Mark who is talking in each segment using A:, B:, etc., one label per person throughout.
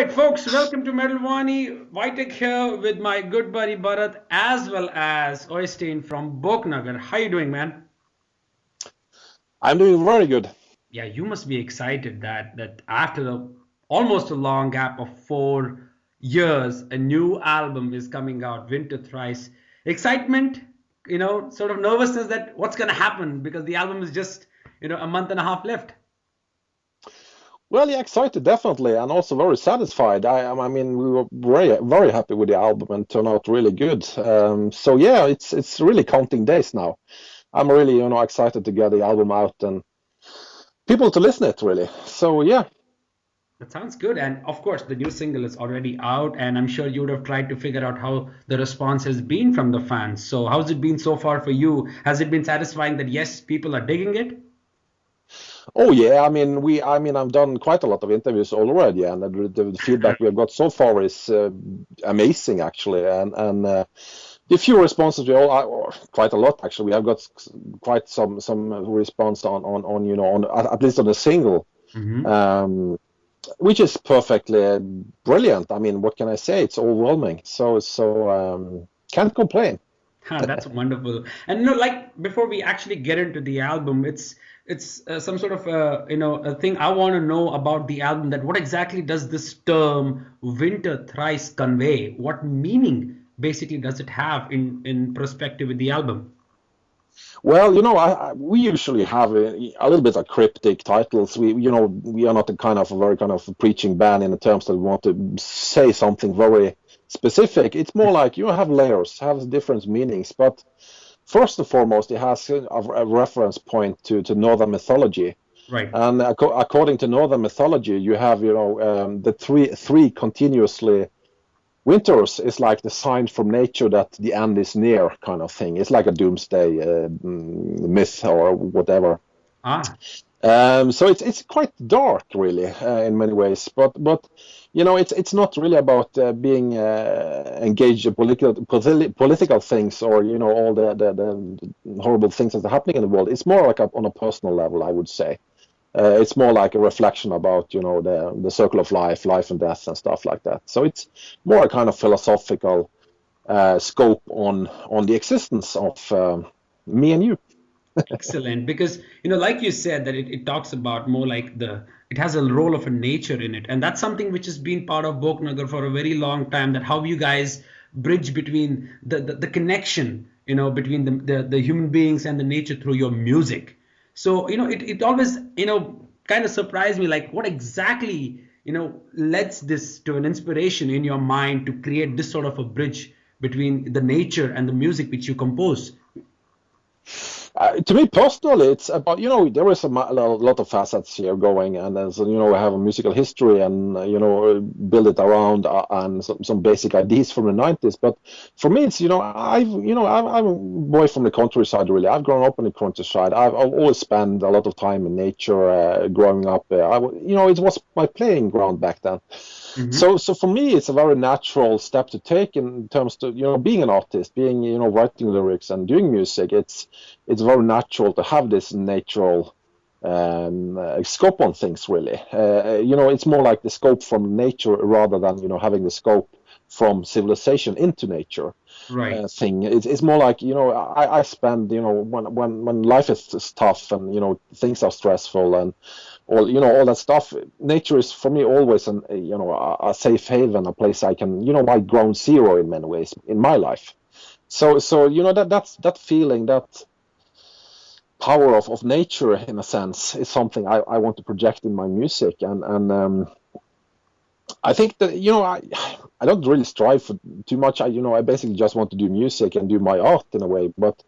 A: right, folks, welcome to Metalvani. Vitek here with my good buddy Bharat as well as Øystein from Borknagar. How you doing, man?
B: I'm doing very good.
A: Yeah, you must be excited that after almost a long gap of 4 years, a new album is coming out, Winter Thrice. Excitement, sort of nervousness that what's gonna happen because the album is just, a month and a half left.
B: Well, yeah, excited definitely, and also very satisfied. I mean, we were very happy with the album and turned out really good. So yeah, it's really counting days now. I'm really, excited to get the album out and people to listen it really. So yeah.
A: That sounds good. And of course, the new single is already out, and I'm sure you would have tried to figure out how the response has been from the fans. So, how's it been so far for you? Has it been satisfying that yes, people are digging it?
B: Oh yeah, I mean, I've done quite a lot of interviews already, and the feedback we have got so far is amazing actually, and the few responses we all, or quite a lot actually, we have got quite some response on at least on the single. Um, which is perfectly brilliant. I mean, what can I say? It's overwhelming. So can't complain.
A: That's wonderful. And like before we actually get into the album, it's some sort of a thing I want to know about the album. That what exactly does this term Winter Thrice convey? What meaning basically does it have in perspective with the album?
B: Well, we usually have a little bit of cryptic titles. We are not a very kind of preaching band in the terms that we want to say something very specific. It's more like you have layers, have different meanings. But first and foremost, it has a reference point to Northern mythology.
A: Right.
B: And according to Northern mythology, you have the three continuously. Winters is like the sign from nature that the end is near, kind of thing. It's like a doomsday myth or whatever. So it's quite dark, really, in many ways. But it's not really about being engaged in political things or all the horrible things that are happening in the world. It's more like on a personal level, I would say. It's more like a reflection about the circle of life and death and stuff like that. So it's more a kind of philosophical scope on the existence of me and you.
A: Excellent, because like you said, that it talks about more like it has a role of a nature in it, and that's something which has been part of Borknagar for a very long time. That how you guys bridge between the connection, between the human beings and the nature through your music. So, it always, kind of surprised me, like what exactly, leads this to an inspiration in your mind to create this sort of a bridge between the nature and the music which you compose.
B: To me personally, it's about, there is a lot of facets here going, and as I have a musical history and, build it around and some basic ideas from the 90s. But for me, it's, I'm a boy from the countryside, really. I've grown up in the countryside. I've always spent a lot of time in nature growing up. It was my playing ground back then. Mm-hmm. So for me, it's a very natural step to take in terms of, being an artist, being, writing lyrics and doing music. It's very natural to have this natural scope on things, really. It's more like the scope from nature rather than, having the scope from civilization into nature.
A: Right.
B: Thing. It's more like, I spend, when life is tough and, things are stressful and all that stuff, nature is for me always a safe haven, a place I can, my ground zero in many ways in my life. So that's that feeling, that power of nature in a sense is something I want to project in my music, and I think that I don't really strive for too much. I basically just want to do music and do my art in a way. But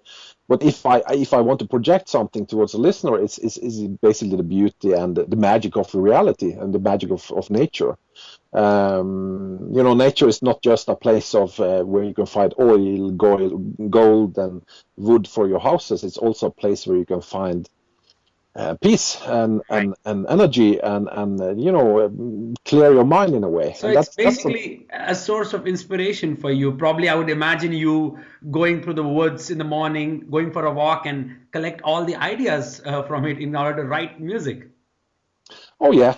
B: if I want to project something towards a listener, it's basically the beauty and the magic of reality and the magic of nature. Nature is not just a place of where you can find oil, gold, and wood for your houses. It's also a place where you can find peace and energy and clear your mind in a way.
A: So it's basically a source of inspiration for you. Probably I would imagine you going through the woods in the morning, going for a walk and collect all the ideas from it in order to write music.
B: Oh yeah.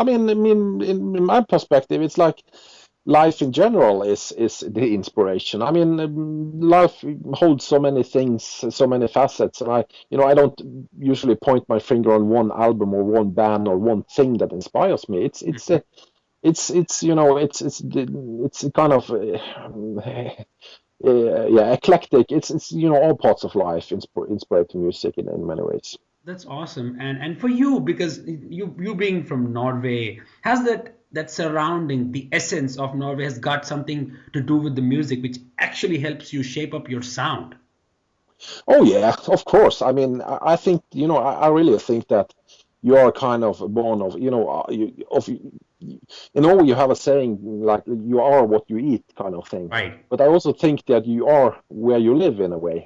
B: In my perspective, it's like life in general is the inspiration. Life holds so many things, so many facets, and I don't usually point my finger on one album or one band or one thing that inspires me. It's kind of yeah, eclectic. It's all parts of life inspired to music in many ways.
A: That's awesome. And for you, because you being from Norway, has that surrounding, the essence of Norway has got something to do with the music, which actually helps you shape up your sound.
B: Oh yeah, of course. I think I really think that you are kind of born of in Norway you have a saying like you are what you eat kind of thing.
A: Right.
B: But I also think that you are where you live in a way.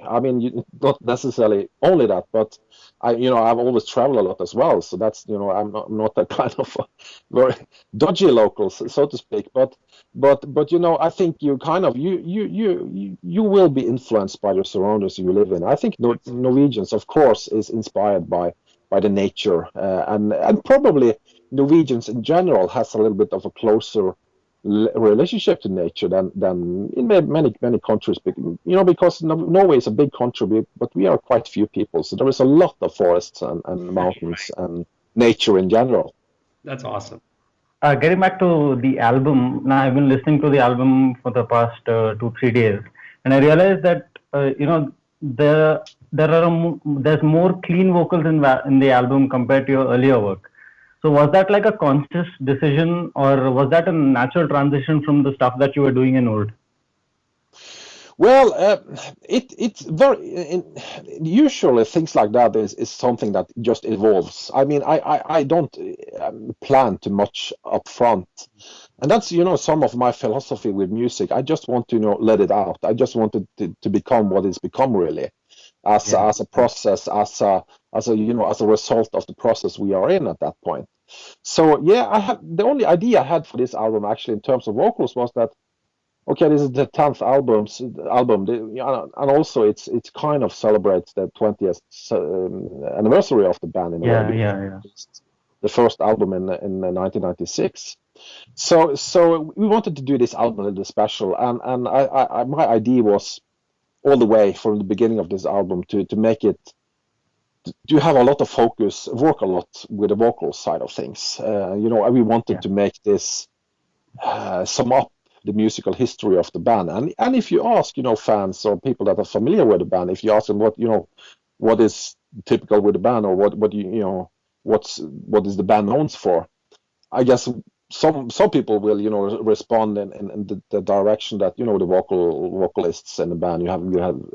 B: Not necessarily only that, but I've always traveled a lot as well. So that's I'm not that kind of a very dodgy local, so to speak. But I think you kind of you will be influenced by your surroundings you live in. I think Norwegians, of course, is inspired by the nature, and probably Norwegians in general has a little bit of a closer relationship to nature than in many countries. Because Norway is a big country, but we are quite few people, so there is a lot of forests and mountains and nature in general.
A: That's awesome.
C: Getting back to the album, now I've been listening to the album for the past 2 3 days, and I realized that there's more clean vocals in the album compared to your earlier work. So was that like a conscious decision, or was that a natural transition from the stuff that you were doing in old?
B: Well, it's usually things like that is something that just evolves. I don't plan too much up front, and that's some of my philosophy with music. I just want to let it out. I just want it to become what it's become really, as a process, as a result of the process we are in at that point. So yeah, I had the only idea I had for this album actually in terms of vocals was that okay, this is the 10th album, and also it's kind of celebrates the 20th anniversary of the band in a way.
C: Yeah.
B: The first album in 1996. So we wanted to do this album a little special, and my idea was all the way from the beginning of this album to make it to have a lot of focus, work a lot with the vocal side of things. We wanted to make this sum up the musical history of the band. And if you ask, fans or people that are familiar with the band, if you ask them what is typical with the band or what is the band known for, I guess some people will respond in the direction that the vocalists in the band you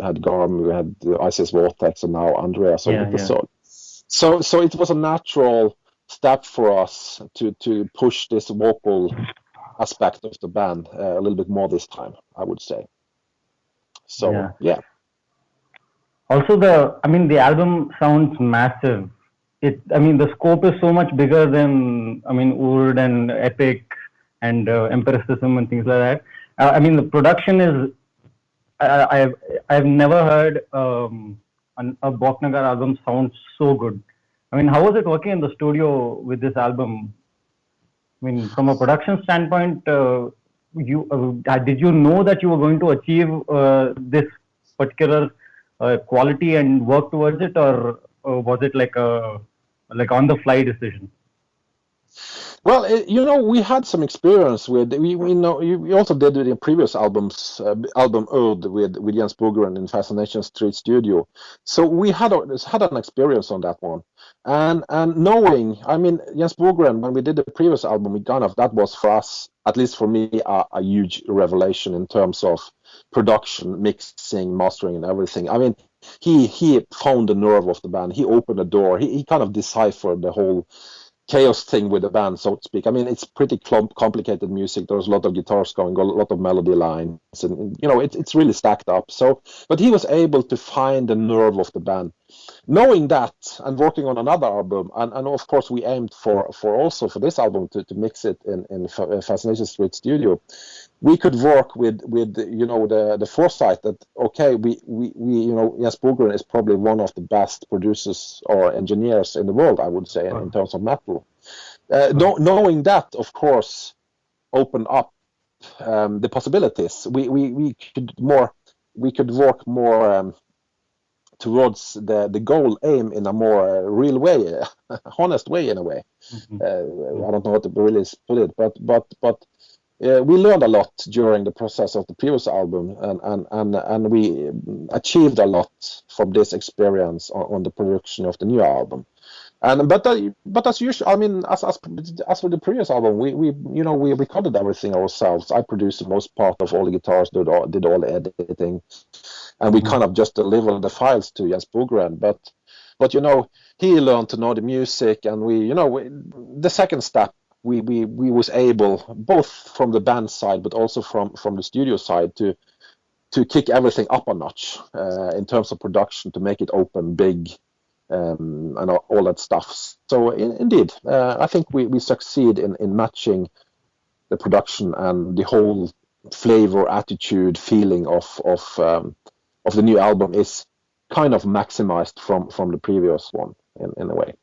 B: had Garm, you had Isis Vortex, and now Andreas on the episode. So it was a natural step for us to push this vocal aspect of the band a little bit more this time, I would say. So yeah.
C: Also, the album sounds massive. The scope is so much bigger than Urd and Epic and Empiricism and things like that. The production is. I've never heard a Borknagar album sound so good. How was it working in the studio with this album? From a production standpoint, did you know that you were going to achieve this particular quality and work towards it, or was it like on the fly decision?
B: Well, we had some experience with we also did it in previous album Ød with Jens Bogren in Fascination Street Studio, so we had an experience on that one, and knowing, Jens Bogren, when we did the previous album, that was for us, at least for me, a huge revelation in terms of production, mixing, mastering, and everything. He found the nerve of the band. He opened the door. He kind of deciphered the whole chaos thing with the band, so to speak. It's pretty complicated music. There's a lot of guitars going, a lot of melody lines, and it's really stacked up. So, but he was able to find the nerve of the band. Knowing that, and working on another album, and of course we aimed for also for this album to mix it in Fascination Street Studio. We could work with the foresight that okay, we Jens Bogren is probably one of the best producers or engineers in the world, I would say, in terms of metal. Knowing that, of course, opened up the possibilities. We could work more towards the goal aim in a more real way, honest way in a way. I don't know how to really put it, but we learned a lot during the process of the previous album, and we achieved a lot from this experience on the production of the new album. But as usual, I mean, as for the previous album, we recorded everything ourselves. I produced the most part of all the guitars, did all the editing, and we kind of just delivered the files to Jens Bogren. But he learned to know the music, and the second step, we was able, both from the band side but also from the studio side, to kick everything up a notch in terms of production, to make it open, big. And all that stuff. So indeed, I think we succeed in matching the production and the whole flavor, attitude, feeling of the new album is kind of maximized from the previous one in a way.